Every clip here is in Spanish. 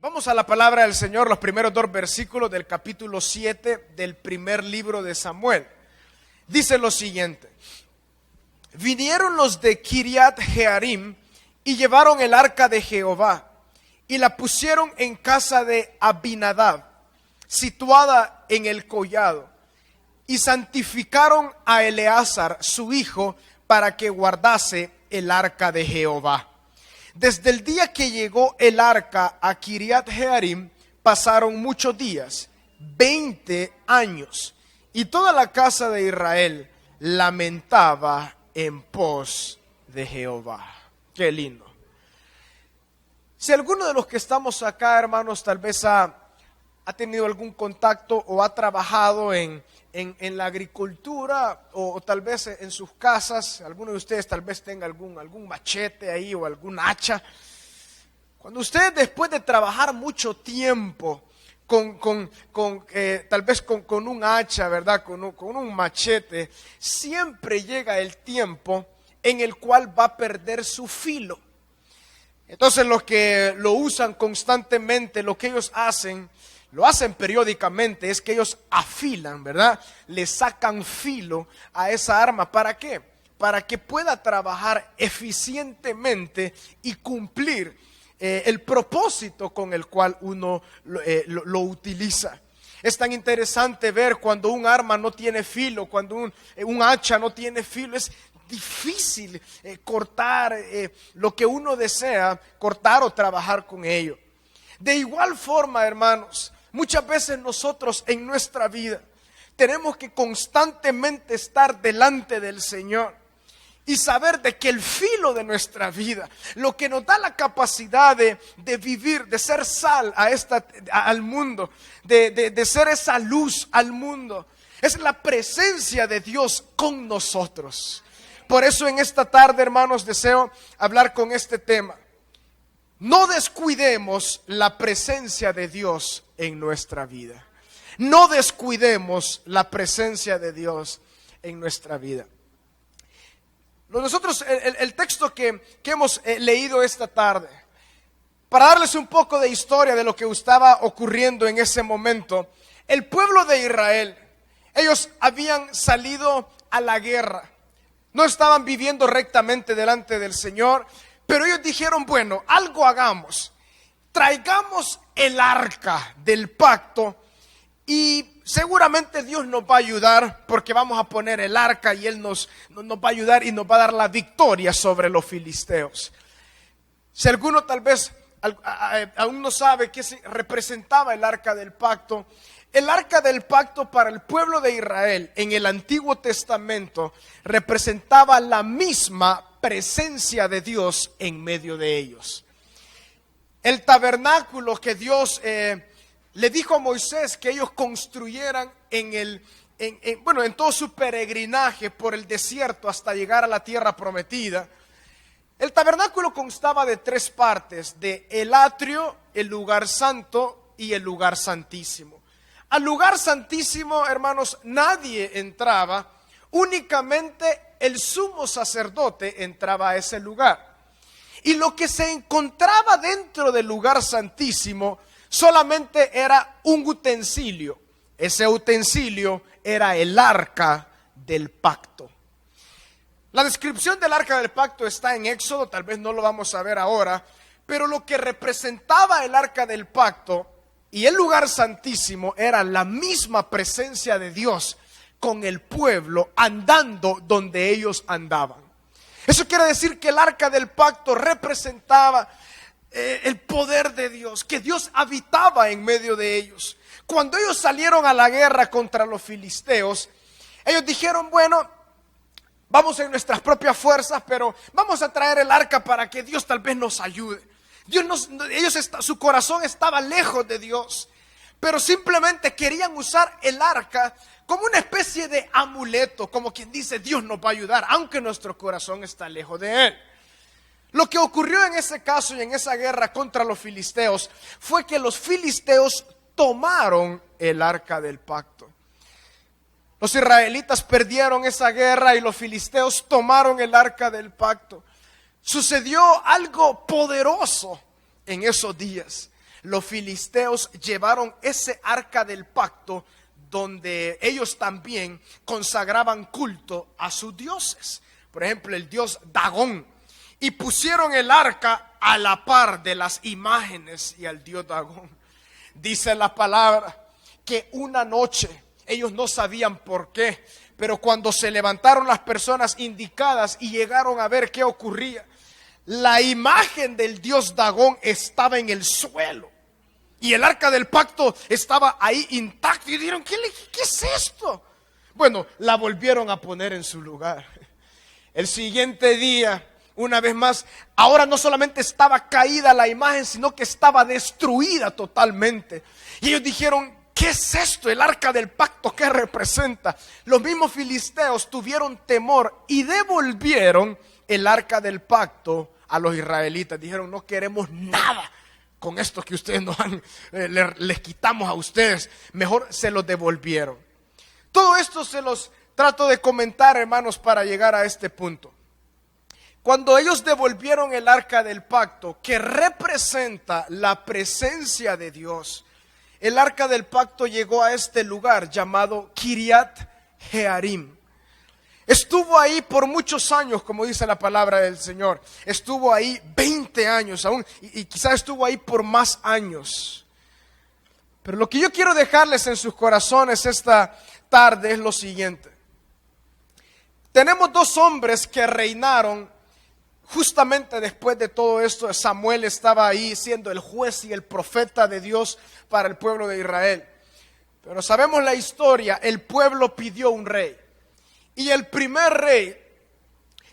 Vamos a la palabra del Señor, los primeros 2 versículos del capítulo 7 del primer libro de Samuel. Dice lo siguiente: vinieron los de Kiriat Jearim y llevaron el arca de Jehová y la pusieron en casa de Abinadab, situada en el collado, y santificaron a Eleazar, su hijo, para que guardase el arca de Jehová. Desde el día que llegó el arca a Kiriat Jearim, pasaron muchos días, 20 años, y toda la casa de Israel lamentaba en pos de Jehová. Qué lindo. Si alguno de los que estamos acá, hermanos, tal vez ha tenido algún contacto o ha trabajado en la agricultura, o tal vez en sus casas, alguno de ustedes tal vez tenga algún machete ahí o algún hacha. Cuando ustedes, después de trabajar mucho tiempo tal vez con un hacha, ¿verdad? Con un machete, siempre llega el tiempo en el cual va a perder su filo. Entonces los que lo usan constantemente, lo que ellos hacen, lo hacen periódicamente, es que ellos afilan, ¿verdad? Le sacan filo a esa arma. ¿Para qué? Para que pueda trabajar eficientemente y cumplir el propósito con el cual uno lo utiliza. Es tan interesante ver cuando un arma no tiene filo, cuando un hacha no tiene filo. Es difícil cortar lo que uno desea cortar o trabajar con ello. De igual forma, hermanos, muchas veces nosotros en nuestra vida tenemos que constantemente estar delante del Señor y saber de que el filo de nuestra vida, lo que nos da la capacidad de vivir, de ser sal al mundo, de ser esa luz al mundo, es la presencia de Dios con nosotros. Por eso en esta tarde, hermanos, deseo hablar con este tema. No descuidemos la presencia de Dios en nuestra vida. No descuidemos la presencia de Dios en nuestra vida. Nosotros, el texto que hemos leído esta tarde, para darles un poco de historia de lo que estaba ocurriendo en ese momento, el pueblo de Israel, ellos habían salido a la guerra, no estaban viviendo rectamente delante del Señor, pero ellos dijeron, bueno, algo hagamos, traigamos el arca del pacto y seguramente Dios nos va a ayudar, porque vamos a poner el arca y Él nos va a ayudar y nos va a dar la victoria sobre los filisteos. Si alguno tal vez aún no sabe qué representaba el arca del pacto, el arca del pacto para el pueblo de Israel en el Antiguo Testamento representaba la misma presencia de Dios en medio de ellos. El tabernáculo que Dios le dijo a Moisés que ellos construyeran en todo su peregrinaje por el desierto hasta llegar a la tierra prometida. El tabernáculo constaba de 3 partes: de el atrio, el lugar santo y el lugar santísimo. Al lugar santísimo, hermanos, nadie entraba, únicamente el sumo sacerdote entraba a ese lugar. Y lo que se encontraba dentro del lugar santísimo solamente era un utensilio. Ese utensilio era el arca del pacto. La descripción del arca del pacto está en Éxodo, tal vez no lo vamos a ver ahora, pero lo que representaba el arca del pacto y el lugar santísimo era la misma presencia de Dios con el pueblo andando donde ellos andaban. Eso quiere decir que el arca del pacto representaba el poder de Dios, que Dios habitaba en medio de ellos. Cuando ellos salieron a la guerra contra los filisteos, ellos dijeron, bueno, vamos en nuestras propias fuerzas, pero vamos a traer el arca para que Dios tal vez nos ayude. Su corazón estaba lejos de Dios, pero simplemente querían usar el arca como una especie de amuleto, como quien dice, Dios nos va a ayudar, aunque nuestro corazón está lejos de Él. Lo que ocurrió en ese caso y en esa guerra contra los filisteos fue que los filisteos tomaron el arca del pacto. Los israelitas perdieron esa guerra y los filisteos tomaron el arca del pacto. Sucedió algo poderoso en esos días. Los filisteos llevaron ese arca del pacto donde ellos también consagraban culto a sus dioses. Por ejemplo, el dios Dagón. Y pusieron el arca a la par de las imágenes y al dios Dagón. Dice la palabra que una noche, ellos no sabían por qué, pero cuando se levantaron las personas indicadas y llegaron a ver qué ocurría, la imagen del dios Dagón estaba en el suelo y el arca del pacto estaba ahí intacto. Y dijeron, ¿qué es esto? Bueno, la volvieron a poner en su lugar. El siguiente día, una vez más, ahora no solamente estaba caída la imagen, sino que estaba destruida totalmente. Y ellos dijeron, ¿qué es esto? El arca del pacto, ¿qué representa? Los mismos filisteos tuvieron temor y devolvieron el arca del pacto a los israelitas. Dijeron, no queremos nada con esto que ustedes nos han, les quitamos a ustedes. Mejor se los devolvieron. Todo esto se los trato de comentar, hermanos, para llegar a este punto. Cuando ellos devolvieron el arca del pacto, que representa la presencia de Dios, el arca del pacto llegó a este lugar llamado Kiriat Jearim. Estuvo ahí por muchos años, como dice la palabra del Señor. Estuvo ahí 20 años aún, y quizás estuvo ahí por más años. Pero lo que yo quiero dejarles en sus corazones esta tarde es lo siguiente. Tenemos dos hombres que reinaron justamente después de todo esto. Samuel estaba ahí siendo el juez y el profeta de Dios para el pueblo de Israel. Pero sabemos la historia, el pueblo pidió un rey. Y el primer rey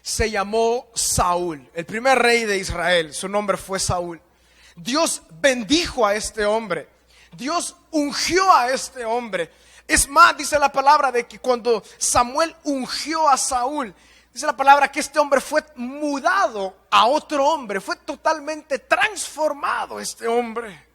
se llamó Saúl, el primer rey de Israel, su nombre fue Saúl. Dios bendijo a este hombre, Dios ungió a este hombre. Es más, dice la palabra de que cuando Samuel ungió a Saúl, dice la palabra que este hombre fue mudado a otro hombre, fue totalmente transformado este hombre.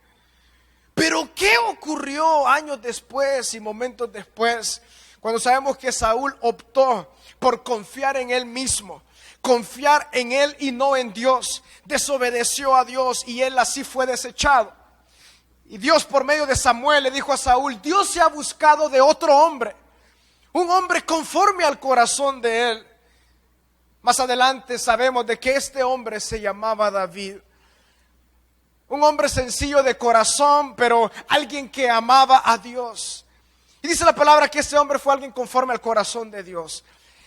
Pero ¿qué ocurrió años después y momentos después? Cuando sabemos que Saúl optó por confiar en él mismo, confiar en él y no en Dios, desobedeció a Dios y él así fue desechado. Y Dios por medio de Samuel le dijo a Saúl, Dios se ha buscado de otro hombre, un hombre conforme al corazón de él. Más adelante sabemos de que este hombre se llamaba David. Un hombre sencillo de corazón, pero alguien que amaba a Dios. Y dice la palabra que ese hombre fue alguien conforme al corazón de Dios.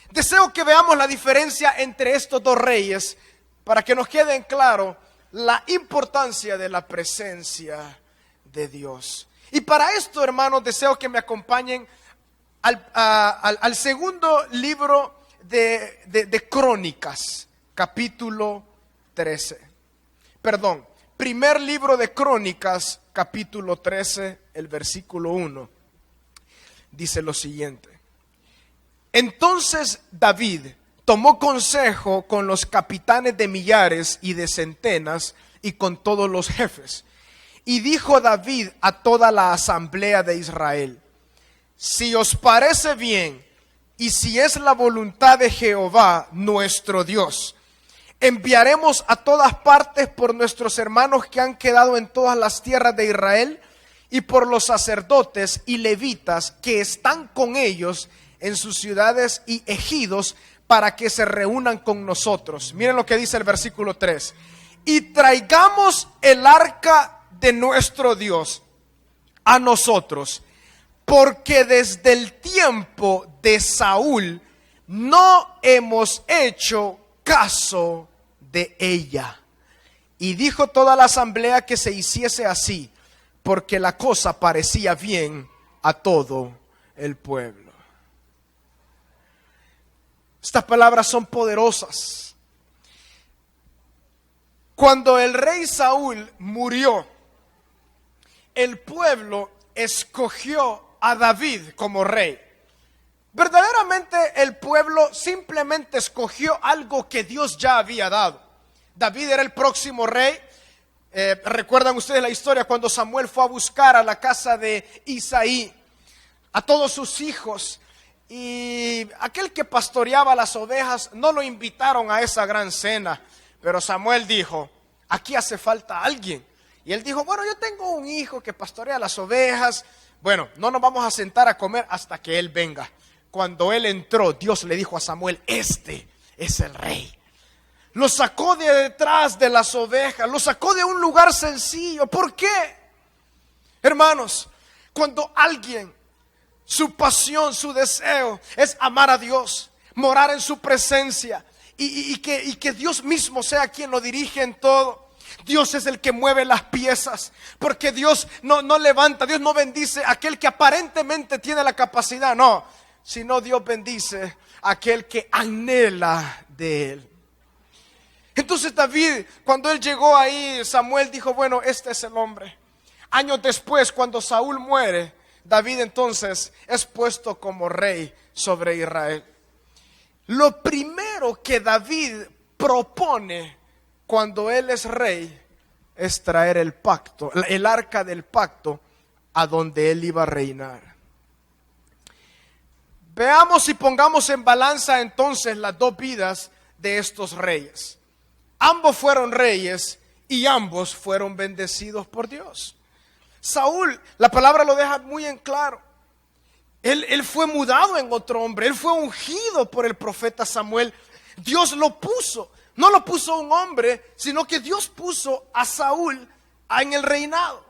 Deseo que veamos la diferencia entre estos dos reyes para que nos quede en claro la importancia de la presencia de Dios. Y para esto, hermanos, deseo que me acompañen al segundo libro de Crónicas, capítulo 13. Perdón, primer libro de Crónicas, capítulo 13, el versículo 1. Dice lo siguiente: entonces David tomó consejo con los capitanes de millares y de centenas y con todos los jefes. Y dijo David a toda la asamblea de Israel: si os parece bien y si es la voluntad de Jehová nuestro Dios, enviaremos a todas partes por nuestros hermanos que han quedado en todas las tierras de Israel y por los sacerdotes y levitas que están con ellos en sus ciudades y ejidos para que se reúnan con nosotros. Miren lo que dice el versículo 3. Y traigamos el arca de nuestro Dios a nosotros, porque desde el tiempo de Saúl no hemos hecho caso de ella. Y dijo toda la asamblea que se hiciese así, porque la cosa parecía bien a todo el pueblo. Estas palabras son poderosas. Cuando el rey Saúl murió, el pueblo escogió a David como rey. Verdaderamente el pueblo simplemente escogió algo que Dios ya había dado. David era el próximo rey. Recuerdan ustedes la historia cuando Samuel fue a buscar a la casa de Isaí a todos sus hijos. y aquel que pastoreaba las ovejas no lo invitaron a esa gran cena. Pero Samuel dijo, aquí hace falta alguien. Y él dijo, bueno, yo tengo un hijo que pastorea las ovejas. Bueno, no nos vamos a sentar a comer hasta que él venga. Cuando él entró, Dios le dijo a Samuel, este es el rey. Lo sacó de detrás de las ovejas, lo sacó de un lugar sencillo. ¿Por qué? Hermanos, cuando alguien, su pasión, su deseo es amar a Dios, morar en su presencia y que Dios mismo sea quien lo dirige en todo. Dios es el que mueve las piezas, porque Dios no levanta, Dios no bendice a aquel que aparentemente tiene la capacidad, no, sino Dios bendice a aquel que anhela de Él. Entonces David, cuando él llegó ahí, Samuel dijo, bueno, este es el hombre. Años después, cuando Saúl muere, David entonces es puesto como rey sobre Israel. Lo primero que David propone cuando él es rey es traer el pacto, el arca del pacto, a donde él iba a reinar. Veamos y pongamos en balanza entonces las dos vidas de estos reyes. Ambos fueron reyes y ambos fueron bendecidos por Dios. Saúl, la palabra lo deja muy en claro. Él fue mudado en otro hombre. Él fue ungido por el profeta Samuel. Dios lo puso. No lo puso un hombre, sino que Dios puso a Saúl en el reinado.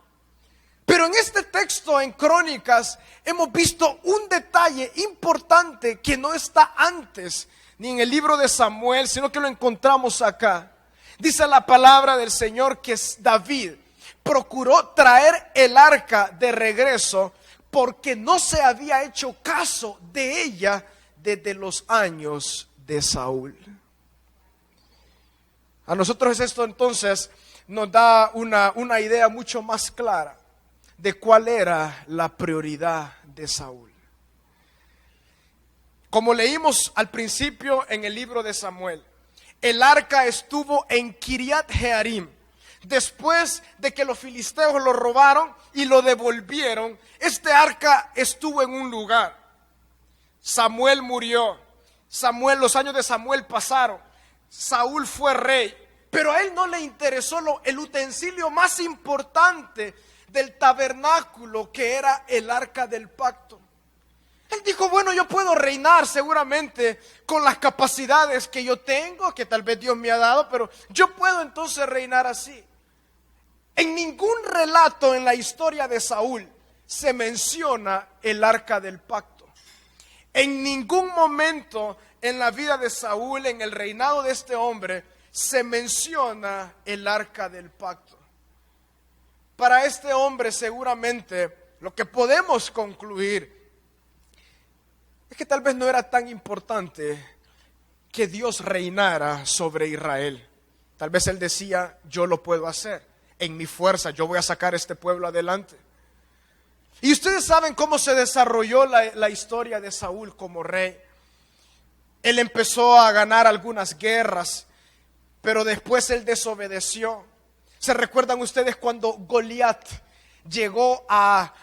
Pero en este texto, en Crónicas, hemos visto un detalle importante que no está antes, ni en el libro de Samuel, sino que lo encontramos acá. Dice la palabra del Señor que David procuró traer el arca de regreso porque no se había hecho caso de ella desde los años de Saúl. A nosotros esto entonces nos da una idea mucho más clara de cuál era la prioridad de Saúl. Como leímos al principio en el libro de Samuel, el arca estuvo en Kiriat Jearim. Después de que los filisteos lo robaron y lo devolvieron, este arca estuvo en un lugar. Samuel murió. Los años de Samuel pasaron. Saúl fue rey. Pero a él no le interesó el utensilio más importante del tabernáculo, que era el arca del pacto. Él dijo, bueno, yo puedo reinar seguramente con las capacidades que yo tengo, que tal vez Dios me ha dado, pero yo puedo entonces reinar así. En ningún relato en la historia de Saúl se menciona el arca del pacto. En ningún momento en la vida de Saúl, en el reinado de este hombre, se menciona el arca del pacto. Para este hombre seguramente lo que podemos concluir es que tal vez no era tan importante que Dios reinara sobre Israel. Tal vez él decía, yo lo puedo hacer, en mi fuerza yo voy a sacar a este pueblo adelante. Y ustedes saben cómo se desarrolló la historia de Saúl como rey. Él empezó a ganar algunas guerras, pero después él desobedeció. ¿Se recuerdan ustedes cuando Goliat llegó a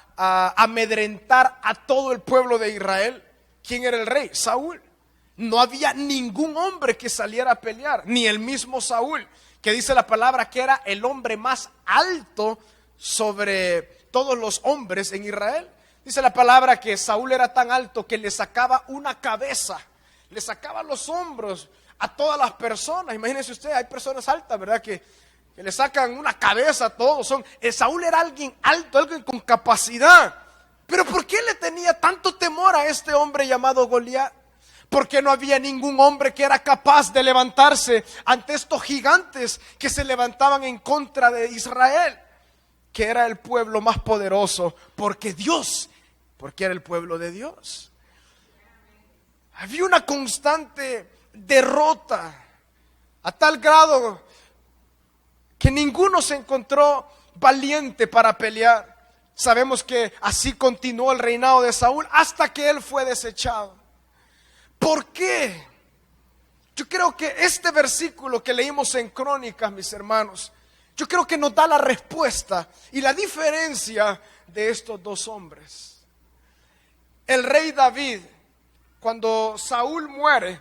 amedrentar a todo el pueblo de Israel? ¿Quién era el rey? Saúl. No había ningún hombre que saliera a pelear, ni el mismo Saúl, que dice la palabra que era el hombre más alto sobre todos los hombres en Israel. Dice la palabra que Saúl era tan alto que le sacaba una cabeza, le sacaba los hombros a todas las personas. Imagínense ustedes, hay personas altas, ¿verdad? Que le sacan una cabeza a todos. Saúl era alguien alto, alguien con capacidad. Pero ¿por qué le tenía tanto temor a este hombre llamado Goliat? Porque no había ningún hombre que era capaz de levantarse ante estos gigantes que se levantaban en contra de Israel, que era el pueblo más poderoso, porque era el pueblo de Dios. Había una constante derrota, a tal grado que ninguno se encontró valiente para pelear. Sabemos que así continuó el reinado de Saúl hasta que él fue desechado. ¿Por qué? Yo creo que este versículo que leímos en Crónicas, mis hermanos, yo creo que nos da la respuesta y la diferencia de estos dos hombres. El rey David cuando Saúl muere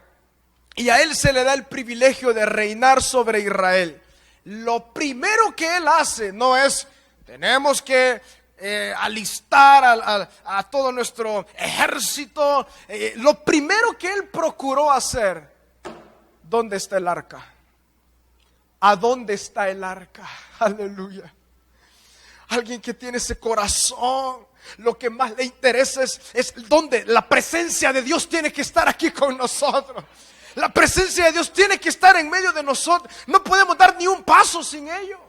y a él se le da el privilegio de reinar sobre Israel, lo primero que él hace no es, tenemos que alistar a todo nuestro ejército. Lo primero que él procuró hacer, ¿dónde está el arca? ¿A dónde está el arca? Aleluya. Alguien que tiene ese corazón, lo que más le interesa es dónde. La presencia de Dios tiene que estar aquí con nosotros. La presencia de Dios tiene que estar en medio de nosotros. No podemos dar ni un paso sin ello.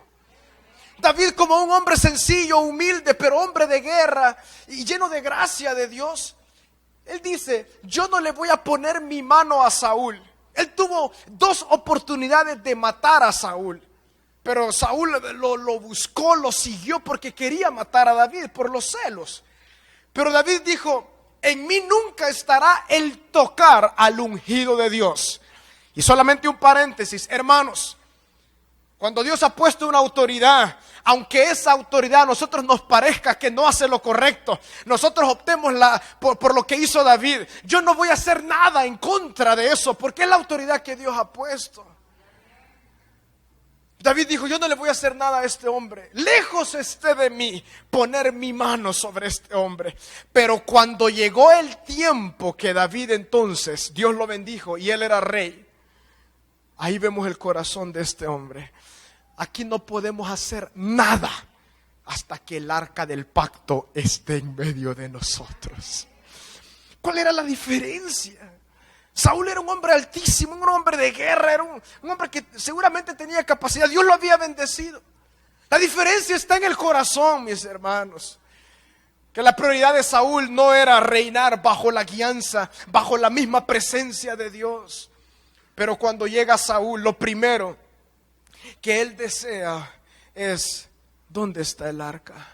David, como un hombre sencillo, humilde, pero hombre de guerra y lleno de gracia de Dios, él dice, yo no le voy a poner mi mano a Saúl. Él tuvo 2 oportunidades de matar a Saúl, pero Saúl lo buscó, lo siguió porque quería matar a David por los celos. Pero David dijo, en mí nunca estará el tocar al ungido de Dios. Y solamente un paréntesis, hermanos, cuando Dios ha puesto una autoridad, aunque esa autoridad a nosotros nos parezca que no hace lo correcto, nosotros optemos por lo que hizo David. Yo no voy a hacer nada en contra de eso, porque es la autoridad que Dios ha puesto. David dijo, yo no le voy a hacer nada a este hombre. Lejos esté de mí poner mi mano sobre este hombre. Pero cuando llegó el tiempo que David entonces, Dios lo bendijo y él era rey, ahí vemos el corazón de este hombre. Aquí no podemos hacer nada hasta que el arca del pacto esté en medio de nosotros. ¿Cuál era la diferencia? Saúl era un hombre altísimo, un hombre de guerra, era un hombre que seguramente tenía capacidad. Dios lo había bendecido. La diferencia está en el corazón, mis hermanos. Que la prioridad de Saúl no era reinar bajo la guianza, bajo la misma presencia de Dios. Pero cuando llega Saúl, lo primero que él desea es, ¿dónde está el arca?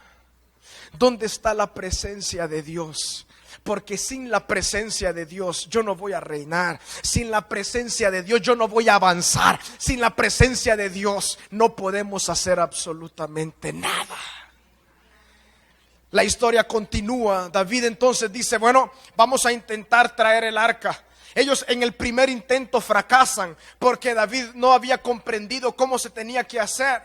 ¿Dónde está la presencia de Dios? Porque sin la presencia de Dios yo no voy a reinar. Sin la presencia de Dios yo no voy a avanzar. Sin la presencia de Dios no podemos hacer absolutamente nada. La historia continúa. David entonces dice, bueno, vamos a intentar traer el arca. Ellos en el primer intento fracasan porque David no había comprendido cómo se tenía que hacer.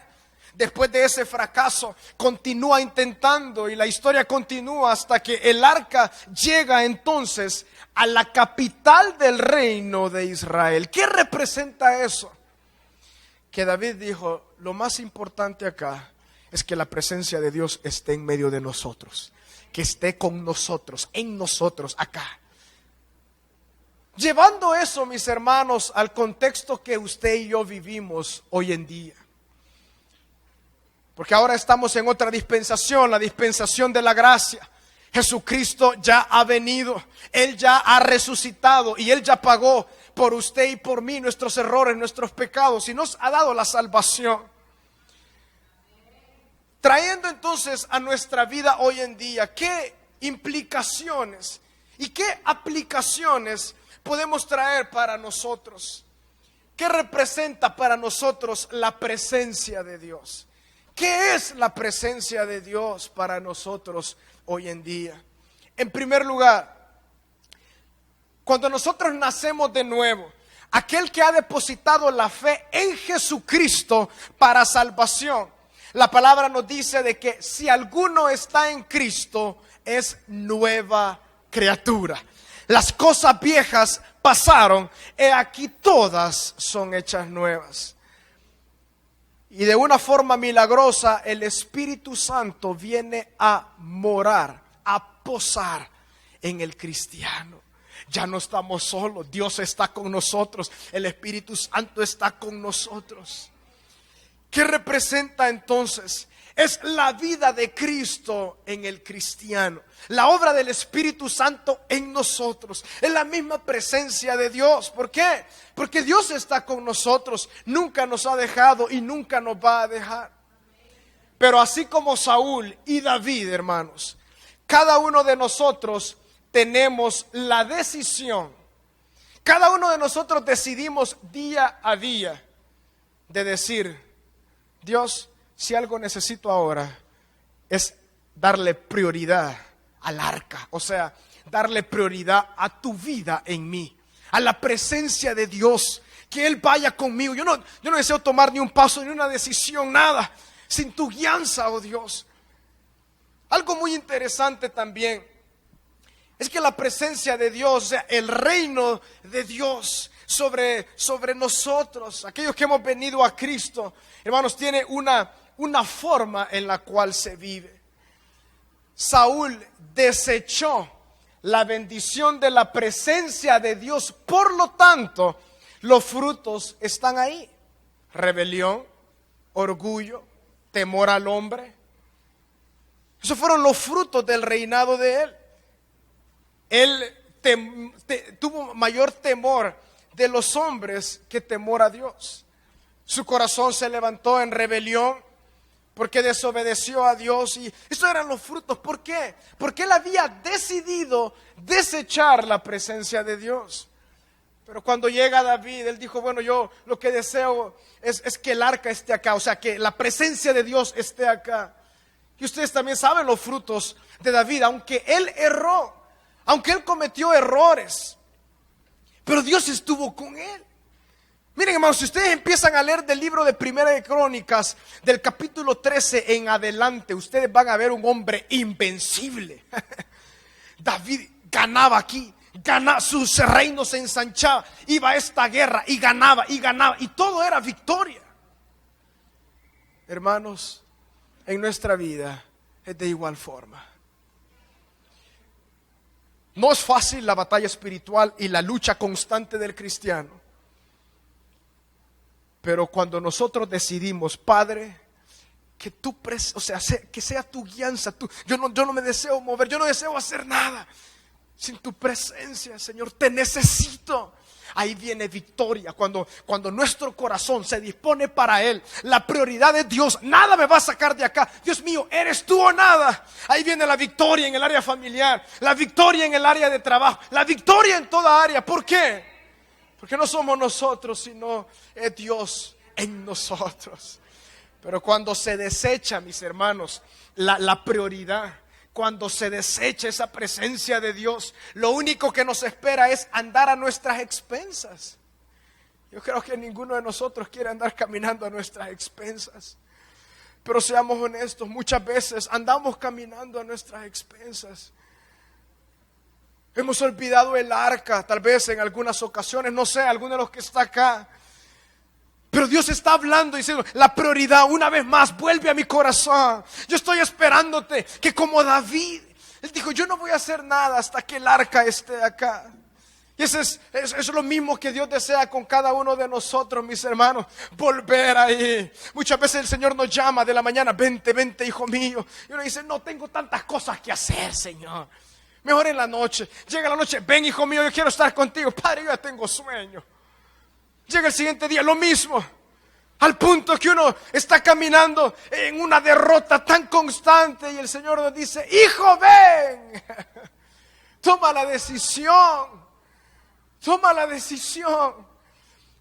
Después de ese fracaso continúa intentando y la historia continúa hasta que el arca llega entonces a la capital del reino de Israel. ¿Qué representa eso? Que David dijo, lo más importante acá es que la presencia de Dios esté en medio de nosotros, que esté con nosotros, en nosotros, acá. Llevando eso, mis hermanos, al contexto que usted y yo vivimos hoy en día. Porque ahora estamos en otra dispensación, la dispensación de la gracia. Jesucristo ya ha venido, Él ya ha resucitado y Él ya pagó por usted y por mí nuestros errores, nuestros pecados y nos ha dado la salvación. Trayendo entonces a nuestra vida hoy en día, ¿qué implicaciones y qué aplicaciones podemos traer para nosotros? ¿Qué representa para nosotros la presencia de Dios? ¿Qué es la presencia de Dios para nosotros hoy en día? En primer lugar, cuando nosotros nacemos de nuevo, aquel que ha depositado la fe en Jesucristo para salvación, la palabra nos dice de que si alguno está en Cristo, es nueva criatura. Las cosas viejas pasaron, he aquí todas son hechas nuevas. Y de una forma milagrosa, el Espíritu Santo viene a morar, a posar en el cristiano. Ya no estamos solos, Dios está con nosotros, el Espíritu Santo está con nosotros. ¿Qué representa entonces? Es la vida de Cristo en el cristiano, la obra del Espíritu Santo en nosotros, es la misma presencia de Dios. ¿Por qué? Porque Dios está con nosotros, nunca nos ha dejado y nunca nos va a dejar. Pero así como Saúl y David, hermanos, cada uno de nosotros tenemos la decisión, cada uno de nosotros decidimos día a día de decir, Dios, si algo necesito ahora es darle prioridad al arca, o sea, darle prioridad a tu vida en mí, a la presencia de Dios, que Él vaya conmigo. Yo no deseo tomar ni un paso, ni una decisión, nada, sin tu guianza, oh Dios. Algo muy interesante también es que la presencia de Dios, o sea, el reino de Dios sobre nosotros, aquellos que hemos venido a Cristo, hermanos, tiene una forma en la cual se vive. Saúl desechó la bendición de la presencia de Dios, por lo tanto, los frutos están ahí: rebelión, orgullo, temor al hombre. Esos fueron los frutos del reinado de él. Él tuvo mayor temor de los hombres que temor a Dios. Su corazón se levantó en rebelión porque desobedeció a Dios, y estos eran los frutos. ¿Por qué? Porque él había decidido desechar la presencia de Dios. Pero cuando llega David, él dijo: bueno, yo lo que deseo es que el arca esté acá, o sea, que la presencia de Dios esté acá. Y ustedes también saben los frutos de David, aunque él erró, aunque él cometió errores, pero Dios estuvo con él. Miren, hermanos, si ustedes empiezan a leer del libro de Primera de Crónicas, del capítulo 13 en adelante, ustedes van a ver un hombre invencible. David ganaba aquí, su reino se ensanchaba, iba a esta guerra y ganaba, y todo era victoria. Hermanos, en nuestra vida es de igual forma. No es fácil la batalla espiritual y la lucha constante del cristiano. Pero cuando nosotros decidimos: Padre, que tú, que sea tu guianza, yo no me deseo mover, yo no deseo hacer nada sin tu presencia, Señor, te necesito. Ahí viene victoria. Cuando nuestro corazón se dispone para Él, la prioridad es Dios. Nada me va a sacar de acá. Dios mío, eres tú o nada. Ahí viene la victoria en el área familiar, la victoria en el área de trabajo, la victoria en toda área. ¿Por qué? Porque no somos nosotros, sino es Dios en nosotros. Pero cuando se desecha, mis hermanos, la prioridad, cuando se desecha esa presencia de Dios, lo único que nos espera es andar a nuestras expensas. Yo creo que ninguno de nosotros quiere andar caminando a nuestras expensas. Pero seamos honestos, muchas veces andamos caminando a nuestras expensas. Hemos olvidado el arca, tal vez en algunas ocasiones, no sé, alguno de los que está acá. Pero Dios está hablando y diciendo: la prioridad, una vez más, vuelve a mi corazón. Yo estoy esperándote, que como David, él dijo: yo no voy a hacer nada hasta que el arca esté acá. Y eso es lo mismo que Dios desea con cada uno de nosotros, mis hermanos, volver ahí. Muchas veces el Señor nos llama de la mañana: vente, hijo mío. Y uno dice: no tengo tantas cosas que hacer, Señor. Mejor en la noche. Llega la noche: ven, hijo mío, yo quiero estar contigo. Padre, yo ya tengo sueño. Llega el siguiente día, lo mismo. Al punto que uno está caminando en una derrota tan constante, y el Señor nos dice: hijo, ven. Toma la decisión.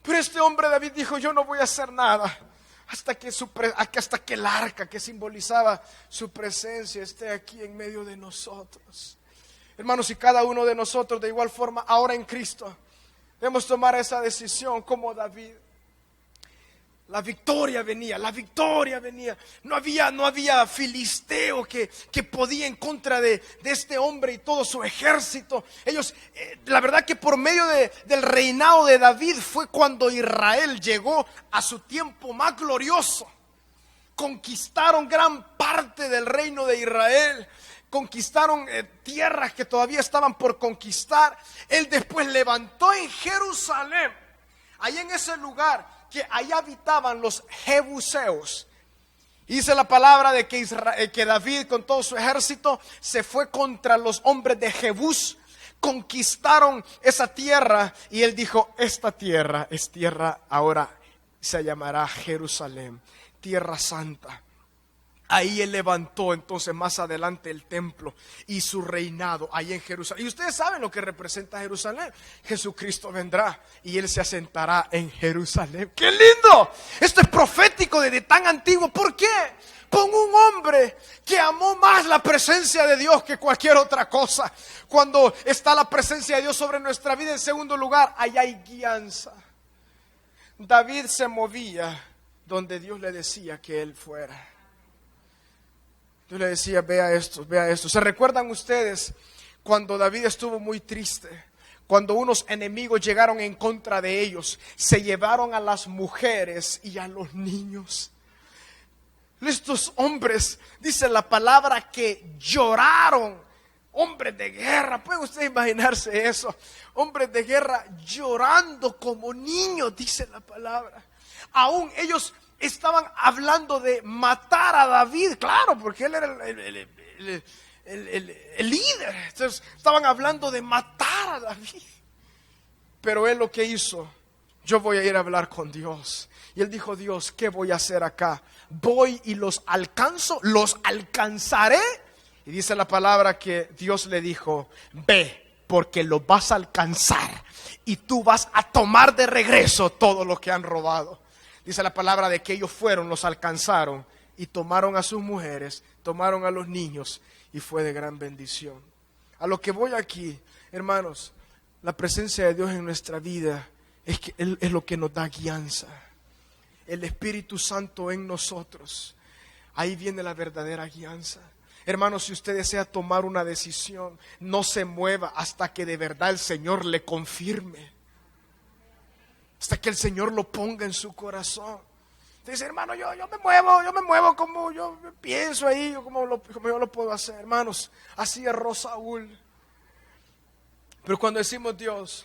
Pero este hombre David dijo: yo no voy a hacer nada hasta que el arca, que simbolizaba su presencia, esté aquí en medio de nosotros. Hermanos, y cada uno de nosotros de igual forma, ahora en Cristo, debemos tomar esa decisión como David. La victoria venía. No había filisteo que podía en contra de este hombre y todo su ejército. Ellos, la verdad que por medio del reinado de David fue cuando Israel llegó a su tiempo más glorioso. Conquistaron gran parte del reino de Israel. Conquistaron tierras que todavía estaban por conquistar. Él después levantó en Jerusalén, ahí en ese lugar, que ahí habitaban los jebuseos. Dice la palabra de que David con todo su ejército se fue contra los hombres de Jebús. Conquistaron esa tierra y él dijo: esta tierra es tierra, ahora se llamará Jerusalén, tierra santa. Ahí él levantó entonces más adelante el templo y su reinado ahí en Jerusalén. Y ustedes saben lo que representa Jerusalén. Jesucristo vendrá y él se asentará en Jerusalén. ¡Qué lindo! Esto es profético desde tan antiguo. ¿Por qué? Con un hombre que amó más la presencia de Dios que cualquier otra cosa. Cuando está la presencia de Dios sobre nuestra vida, en segundo lugar, allá hay guianza. David se movía donde Dios le decía que él fuera. Yo le decía, vea esto, vea esto. ¿Se recuerdan ustedes cuando David estuvo muy triste? Cuando unos enemigos llegaron en contra de ellos, se llevaron a las mujeres y a los niños. Estos hombres, dice la palabra, que lloraron. Hombres de guerra, ¿puede usted imaginarse eso? Hombres de guerra llorando como niños, dice la palabra. Aún ellos estaban hablando de matar a David, claro, porque él era el líder. Entonces estaban hablando de matar a David. Pero él lo que hizo, yo voy a ir a hablar con Dios. Y él dijo, Dios, ¿qué voy a hacer acá? Voy y los alcanzo, los alcanzaré. Y dice la palabra que Dios le dijo, ve, porque los vas a alcanzar y tú vas a tomar de regreso todo lo que han robado. Dice la palabra de que ellos fueron, los alcanzaron y tomaron a sus mujeres, tomaron a los niños y fue de gran bendición. A lo que voy aquí, hermanos, la presencia de Dios en nuestra vida es que Él es lo que nos da guianza. El Espíritu Santo en nosotros, ahí viene la verdadera guianza. Hermanos, si usted desea tomar una decisión, no se mueva hasta que de verdad el Señor le confirme. Hasta que el Señor lo ponga en su corazón. Usted dice, hermano, yo me muevo como yo pienso ahí, como yo lo puedo hacer. Hermanos, así erró Saúl. Pero cuando decimos, Dios,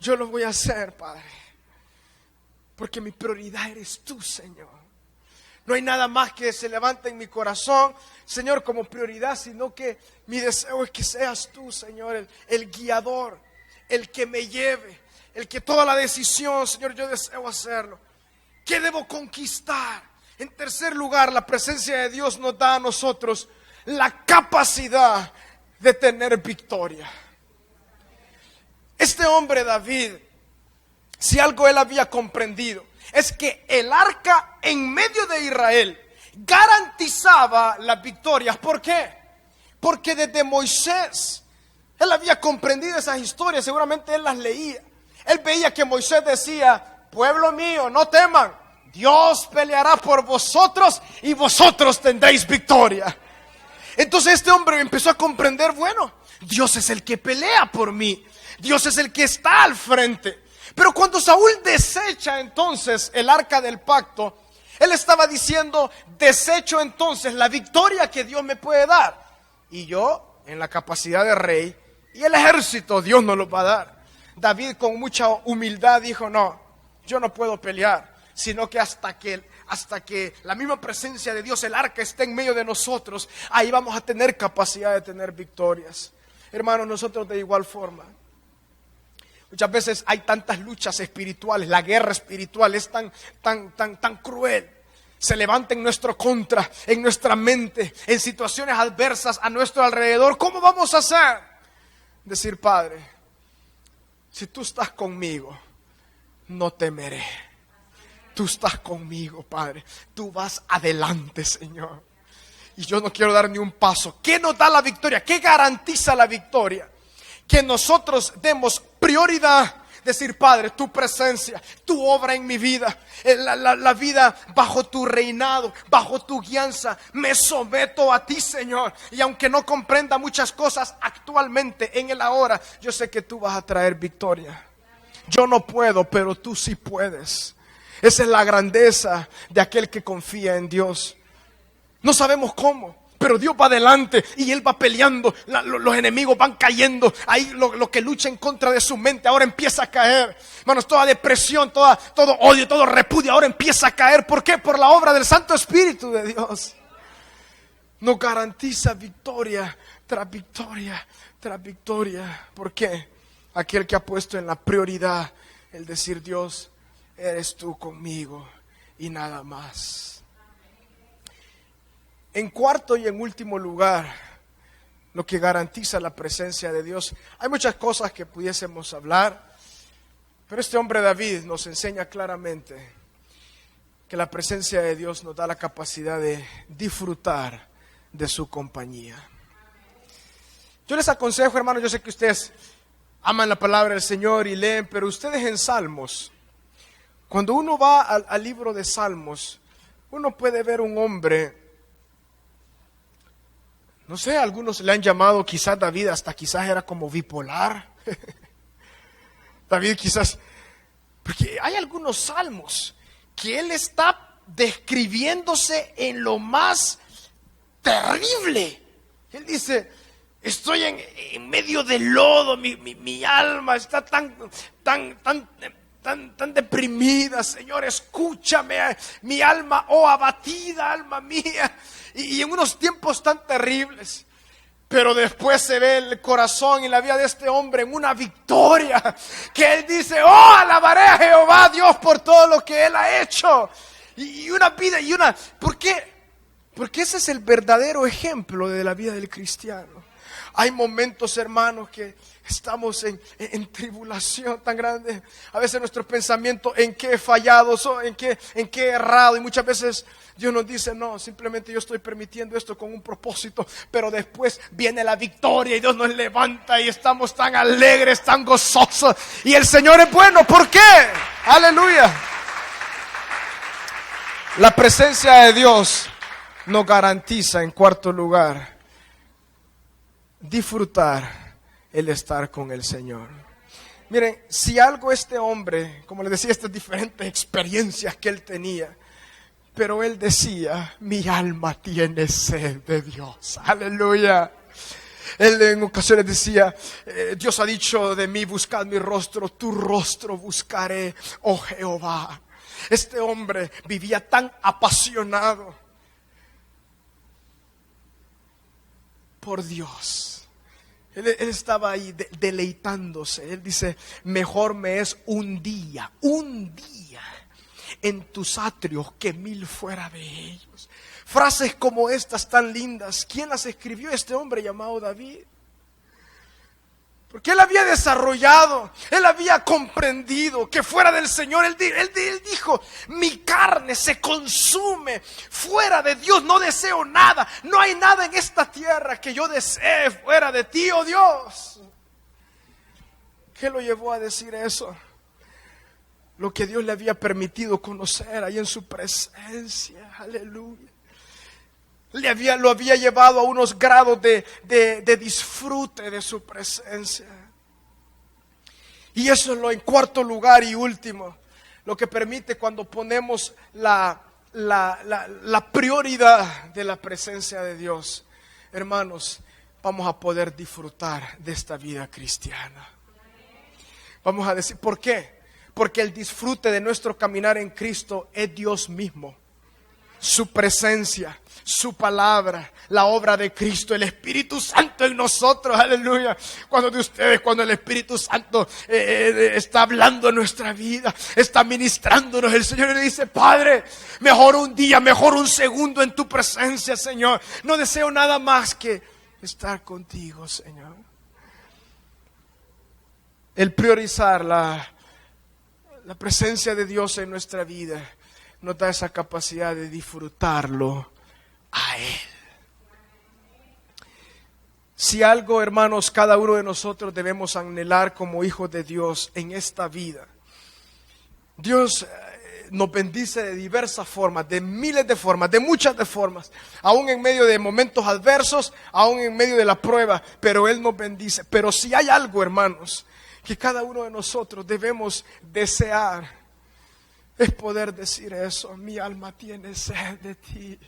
yo lo voy a hacer, Padre, porque mi prioridad eres tú, Señor. No hay nada más que se levante en mi corazón, Señor, como prioridad, sino que mi deseo es que seas tú, Señor, el guiador, el que me lleve, el que toma la decisión. Señor, yo deseo hacerlo. ¿Qué debo conquistar? En tercer lugar, la presencia de Dios nos da a nosotros la capacidad de tener victoria. Este hombre David, si algo él había comprendido, es que el arca en medio de Israel garantizaba las victorias. ¿Por qué? Porque desde Moisés él había comprendido esas historias, seguramente él las leía. Él veía que Moisés decía, pueblo mío, no teman, Dios peleará por vosotros y vosotros tendréis victoria. Entonces este hombre empezó a comprender, bueno, Dios es el que pelea por mí, Dios es el que está al frente. Pero cuando Saúl desecha entonces el arca del pacto, él estaba diciendo, desecho entonces la victoria que Dios me puede dar. Y yo, en la capacidad de rey, y el ejército, Dios nos lo va a dar. David con mucha humildad dijo, no, yo no puedo pelear, sino que hasta que la misma presencia de Dios, el arca, esté en medio de nosotros, ahí vamos a tener capacidad de tener victorias. Hermanos, nosotros de igual forma. Muchas veces hay tantas luchas espirituales, la guerra espiritual es tan cruel. Se levanta en nuestro contra, en nuestra mente, en situaciones adversas a nuestro alrededor. ¿Cómo vamos a hacer? Decir, Padre, si tú estás conmigo, no temeré. Tú estás conmigo, Padre. Tú vas adelante, Señor. Y yo no quiero dar ni un paso. ¿Qué nos da la victoria? ¿Qué garantiza la victoria? Que nosotros demos prioridad. Decir, Padre, tu presencia, tu obra en mi vida, la vida bajo tu reinado, bajo tu guianza, me someto a ti, Señor. Y aunque no comprenda muchas cosas actualmente, en el ahora, yo sé que tú vas a traer victoria. Yo no puedo, pero tú sí puedes. Esa es la grandeza de aquel que confía en Dios. No sabemos cómo, pero Dios va adelante y Él va peleando. Los enemigos van cayendo. Ahí lo que lucha en contra de su mente ahora empieza a caer. Hermanos, toda depresión, todo odio, todo repudio ahora empieza a caer. ¿Por qué? Por la obra del Santo Espíritu de Dios. Nos garantiza victoria tras victoria tras victoria. ¿Por qué? Aquel que ha puesto en la prioridad el decir, Dios, eres tú conmigo y nada más. En cuarto y en último lugar, lo que garantiza la presencia de Dios. Hay muchas cosas que pudiésemos hablar, pero este hombre David nos enseña claramente que la presencia de Dios nos da la capacidad de disfrutar de su compañía. Yo les aconsejo, hermanos, yo sé que ustedes aman la palabra del Señor y leen, pero ustedes en Salmos, cuando uno va al libro de Salmos, uno puede ver un hombre, no sé, algunos le han llamado quizás David, hasta quizás era como bipolar. David quizás, porque hay algunos salmos que él está describiéndose en lo más terrible. Él dice, estoy en medio del lodo, mi alma está tan deprimida, Señor, escúchame, mi alma, oh abatida, alma mía, y en unos tiempos tan terribles. Pero después se ve el corazón y la vida de este hombre en una victoria, que él dice, oh, alabaré a Jehová, Dios, por todo lo que él ha hecho, y una vida, ¿por qué? Porque ese es el verdadero ejemplo de la vida del cristiano. Hay momentos, hermanos, que estamos en tribulación tan grande. A veces nuestro pensamiento, ¿en qué he fallado? ¿En qué he errado? Y muchas veces Dios nos dice, no, simplemente yo estoy permitiendo esto con un propósito. Pero después viene la victoria y Dios nos levanta y estamos tan alegres, tan gozosos. Y el Señor es bueno. ¿Por qué? Aleluya. La presencia de Dios nos garantiza, en cuarto lugar, disfrutar el estar con el Señor. Miren, si algo este hombre, como les decía, estas diferentes experiencias que él tenía, pero él decía, mi alma tiene sed de Dios. Aleluya. Él en ocasiones decía, Dios ha dicho de mí, buscad mi rostro, tu rostro buscaré, oh Jehová. Este hombre vivía tan apasionado por Dios. Él estaba ahí deleitándose. Él dice, mejor me es un día en tus atrios que 1000 fuera de ellos. Frases como estas tan lindas, ¿quién las escribió? Este hombre llamado David. Porque él había desarrollado, él había comprendido que fuera del Señor, él dijo, mi carne se consume, fuera de Dios no deseo nada, no hay nada en esta tierra que yo desee fuera de ti, oh Dios. ¿Qué lo llevó a decir eso? Lo que Dios le había permitido conocer ahí en su presencia, aleluya. Lo había llevado a unos grados de disfrute de su presencia. Y eso es lo en cuarto lugar y último, lo que permite cuando ponemos la prioridad de la presencia de Dios. Hermanos, vamos a poder disfrutar de esta vida cristiana. Vamos a decir, ¿por qué? Porque el disfrute de nuestro caminar en Cristo es Dios mismo. Su presencia, su palabra, la obra de Cristo, el Espíritu Santo en nosotros, aleluya. Cuando el Espíritu Santo está hablando en nuestra vida, está ministrándonos, el Señor le dice, Padre, mejor un día, mejor un segundo en tu presencia, Señor. No deseo nada más que estar contigo, Señor. El priorizar la presencia de Dios en nuestra vida nos da esa capacidad de disfrutarlo a Él. Si algo, hermanos, cada uno de nosotros debemos anhelar como hijos de Dios en esta vida, Dios nos bendice de diversas formas, de miles de formas, de muchas de formas, aún en medio de momentos adversos, aún en medio de la prueba, pero Él nos bendice. Pero si hay algo, hermanos, que cada uno de nosotros debemos desear, es poder decir eso, mi alma tiene sed de ti,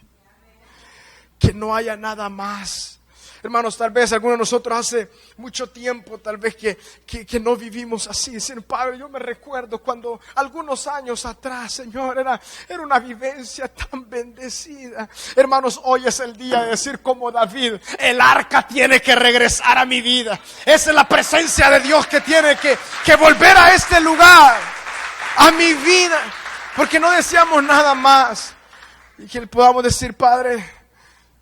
que no haya nada más. Hermanos, tal vez algunos de nosotros hace mucho tiempo, tal vez que no vivimos así. Dicen, Padre, yo me recuerdo cuando algunos años atrás, Señor, era una vivencia tan bendecida. Hermanos, hoy es el día de decir como David, el arca tiene que regresar a mi vida. Esa es la presencia de Dios que tiene que volver a este lugar, a mi vida. Porque no deseamos nada más. Y que podamos decir, Padre,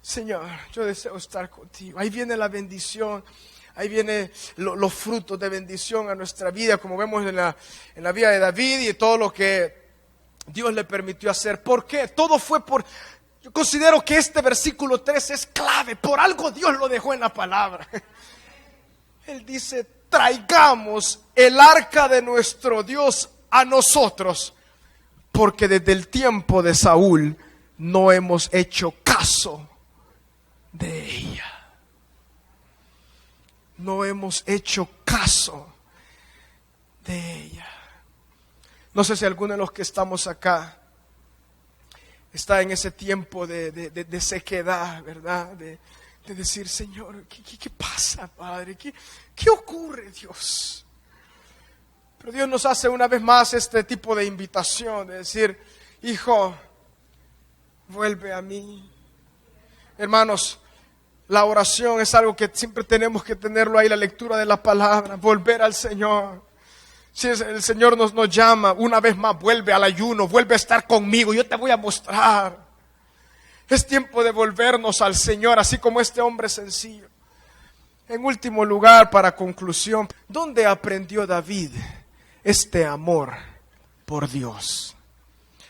Señor, yo deseo estar contigo. Ahí viene la bendición. Ahí vienen los frutos de bendición a nuestra vida, como vemos en la vida de David y todo lo que Dios le permitió hacer. ¿Por qué? Todo fue por... Yo considero que este versículo 3 es clave. Por algo Dios lo dejó en la palabra. Él dice, traigamos el arca de nuestro Dios a nosotros, porque desde el tiempo de Saúl no hemos hecho caso de ella. No hemos hecho caso de ella. No sé si alguno de los que estamos acá está en ese tiempo de sequedad, ¿verdad? De decir, Señor, ¿qué pasa, Padre? ¿Qué ocurre, Dios? Pero Dios nos hace una vez más este tipo de invitación, de decir, hijo, vuelve a mí. Hermanos, la oración es algo que siempre tenemos que tenerlo ahí, la lectura de la palabra, volver al Señor. Si el Señor nos llama, una vez más, vuelve al ayuno, vuelve a estar conmigo, yo te voy a mostrar. Es tiempo de volvernos al Señor, así como este hombre sencillo. En último lugar, para conclusión, ¿dónde aprendió David este amor por Dios?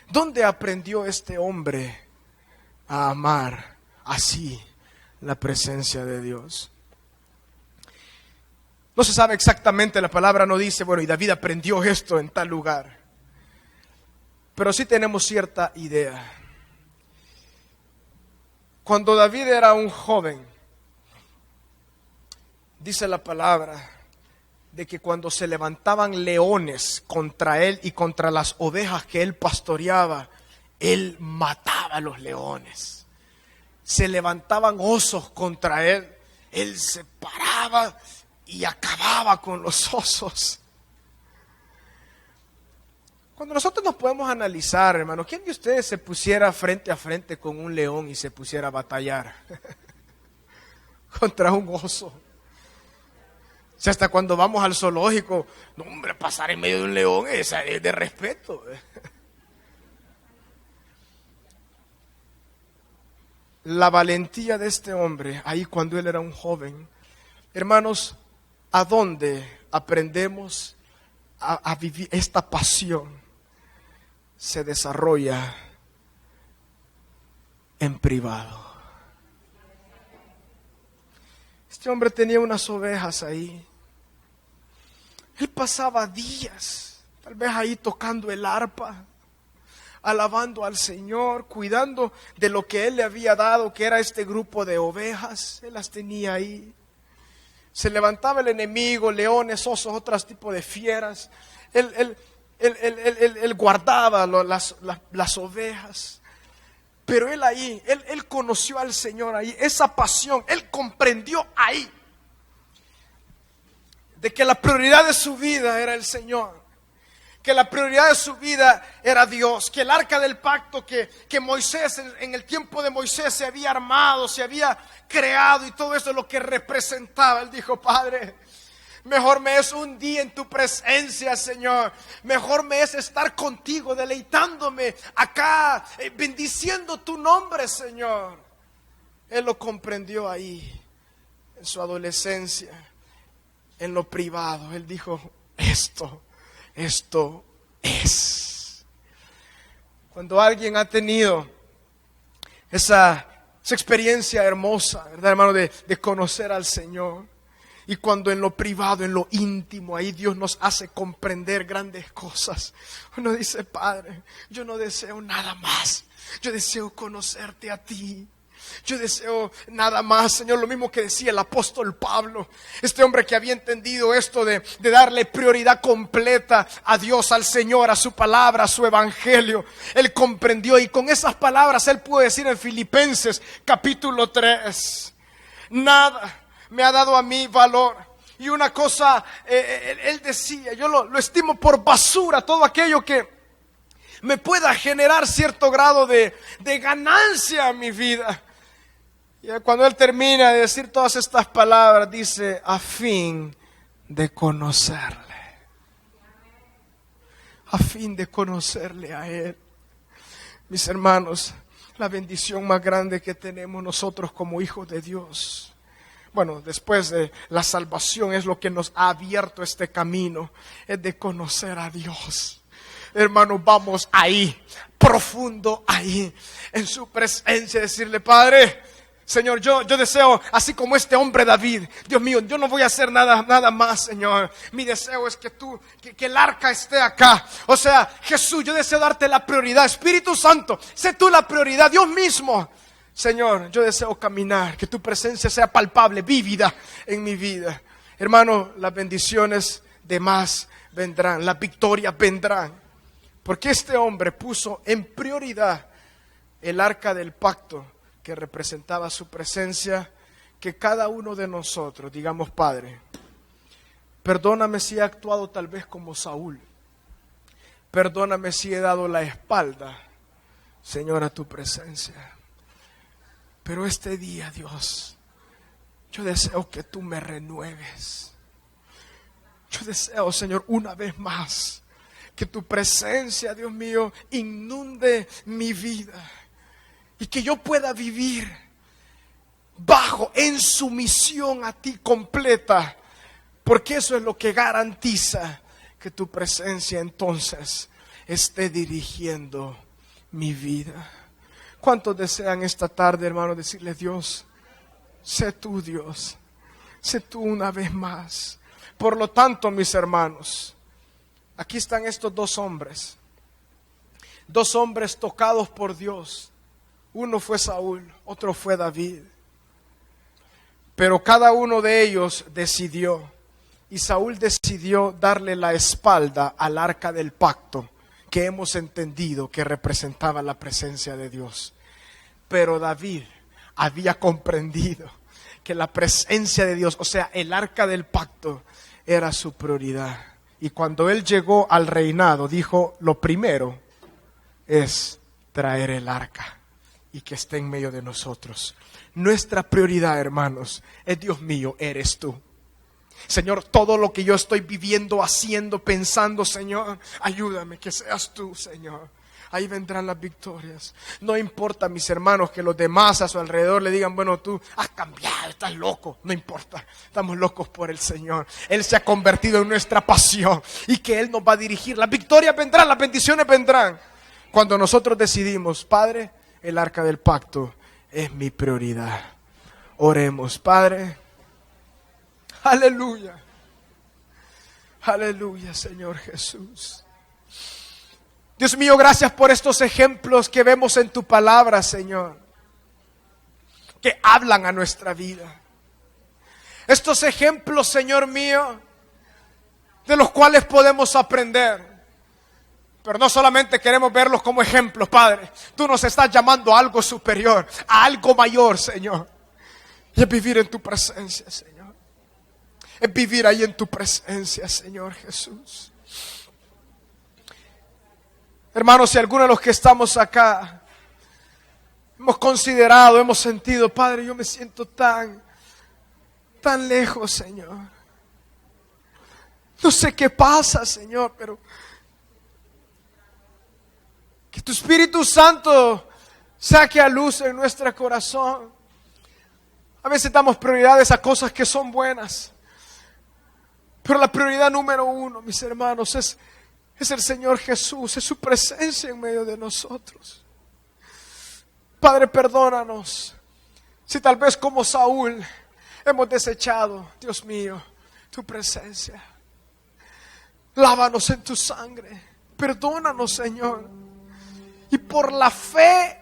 ¿Dónde aprendió este hombre a amar así la presencia de Dios? No se sabe exactamente, la palabra no dice, bueno, y David aprendió esto en tal lugar. Pero sí tenemos cierta idea. Cuando David era un joven, dice la palabra de que cuando se levantaban leones contra él y contra las ovejas que él pastoreaba, él mataba a los leones. Se levantaban osos contra él, él se paraba y acababa con los osos. Cuando nosotros nos podemos analizar, hermano, ¿quién de ustedes se pusiera frente a frente con un león y se pusiera a batallar contra un oso? O sea, hasta cuando vamos al zoológico, no, hombre, pasar en medio de un león es de respeto. La valentía de este hombre, ahí cuando él era un joven. Hermanos, ¿a dónde aprendemos a vivir esta pasión? Se desarrolla en privado. Este hombre tenía unas ovejas ahí. Él pasaba días, tal vez ahí tocando el arpa, alabando al Señor, cuidando de lo que Él le había dado, que era este grupo de ovejas. Él las tenía ahí. Se levantaba el enemigo, leones, osos, otros tipos de fieras. Él guardaba las ovejas. Pero él ahí, él conoció al Señor ahí, esa pasión, él comprendió ahí de que la prioridad de su vida era el Señor, que la prioridad de su vida era Dios, que el arca del pacto que Moisés, en el tiempo de Moisés se había armado, se había creado y todo eso lo que representaba. Él dijo, Padre, mejor me es un día en tu presencia, Señor. Mejor me es estar contigo, deleitándome acá, bendiciendo tu nombre, Señor. Él lo comprendió ahí, en su adolescencia, en lo privado. Él dijo, esto es. Cuando alguien ha tenido esa experiencia hermosa, ¿verdad, hermano? De conocer al Señor. Y cuando en lo privado, en lo íntimo, ahí Dios nos hace comprender grandes cosas. Uno dice, Padre, yo no deseo nada más. Yo deseo conocerte a ti. Yo deseo nada más, Señor, lo mismo que decía el apóstol Pablo. Este hombre que había entendido esto de darle prioridad completa a Dios, al Señor, a su palabra, a su evangelio. Él comprendió y con esas palabras él pudo decir en Filipenses capítulo 3, nada me ha dado a mí valor. Y una cosa, él decía, yo lo estimo por basura, todo aquello que me pueda generar cierto grado de ganancia a mi vida. Y cuando él termina de decir todas estas palabras, dice, a fin de conocerle. A fin de conocerle a él. Mis hermanos, la bendición más grande que tenemos nosotros como hijos de Dios. Bueno, después de la salvación es lo que nos ha abierto este camino, es de conocer a Dios. Hermanos, vamos ahí, profundo ahí, en su presencia, decirle: Padre, Señor, yo deseo, así como este hombre David, Dios mío, yo no voy a hacer nada más, Señor. Mi deseo es que el arca esté acá. O sea, Jesús, yo deseo darte la prioridad. Espíritu Santo, sé tú la prioridad, Dios mismo. Señor, yo deseo caminar, que tu presencia sea palpable, vívida en mi vida. Hermano, las bendiciones de más vendrán, las victorias vendrán. Porque este hombre puso en prioridad el arca del pacto, que representaba su presencia. Que cada uno de nosotros digamos: Padre, perdóname si he actuado tal vez como Saúl. Perdóname si he dado la espalda, Señor, a tu presencia. Pero este día, Dios, yo deseo que tú me renueves. Yo deseo, Señor, una vez más, que tu presencia, Dios mío, inunde mi vida. Y que yo pueda vivir en sumisión a ti completa. Porque eso es lo que garantiza que tu presencia entonces esté dirigiendo mi vida. ¿Cuántos desean esta tarde, hermano, decirle: Dios, sé tú Dios, sé tú una vez más? Por lo tanto, mis hermanos, aquí están estos dos hombres tocados por Dios. Uno fue Saúl, otro fue David. Pero cada uno de ellos decidió. Y Saúl decidió darle la espalda al arca del pacto, que hemos entendido que representaba la presencia de Dios. Pero David había comprendido que la presencia de Dios, o sea, el arca del pacto, era su prioridad. Y cuando él llegó al reinado, dijo: lo primero es traer el arca y que esté en medio de nosotros. Nuestra prioridad, hermanos, es: Dios mío, eres tú. Señor, todo lo que yo estoy viviendo, haciendo, pensando, Señor, ayúdame, que seas tú, Señor. Ahí vendrán las victorias. No importa, mis hermanos, que los demás a su alrededor le digan: bueno, tú has cambiado, estás loco. No importa, estamos locos por el Señor. Él se ha convertido en nuestra pasión y que Él nos va a dirigir. Las victorias vendrán, las bendiciones vendrán. Cuando nosotros decidimos: Padre, el arca del pacto es mi prioridad. Oremos. Padre, aleluya, aleluya, Señor Jesús. Dios mío, gracias por estos ejemplos que vemos en tu palabra, Señor, que hablan a nuestra vida. Estos ejemplos, Señor mío, de los cuales podemos aprender. Pero no solamente queremos verlos como ejemplos, Padre. Tú nos estás llamando a algo superior, a algo mayor, Señor. Y es vivir en tu presencia, Señor. Es vivir ahí en tu presencia, Señor Jesús. Hermanos, si alguno de los que estamos acá hemos considerado, hemos sentido: Padre, yo me siento tan lejos, Señor. No sé qué pasa, Señor, pero que tu Espíritu Santo saque a luz en nuestro corazón. A veces damos prioridades a cosas que son buenas, pero la prioridad número uno, mis hermanos, es el Señor Jesús, es su presencia en medio de nosotros. Padre, perdónanos si tal vez como Saúl hemos desechado, Dios mío, tu presencia. Lávanos en tu sangre, perdónanos, Señor. Y por la fe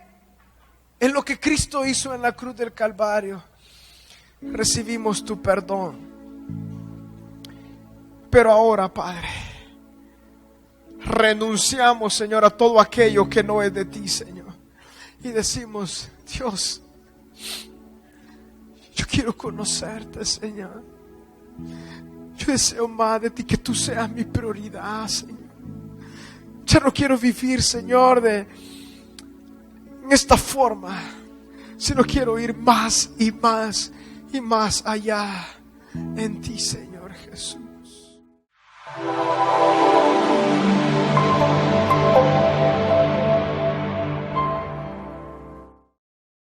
en lo que Cristo hizo en la cruz del Calvario, recibimos tu perdón. Pero ahora, Padre, renunciamos, Señor, a todo aquello que no es de ti, Señor. Y decimos: Dios, yo quiero conocerte, Señor. Yo deseo más de ti, que tú seas mi prioridad, Señor. Ya no quiero vivir, Señor, en esta forma, sino quiero ir más y más y más allá en ti, Señor Jesús.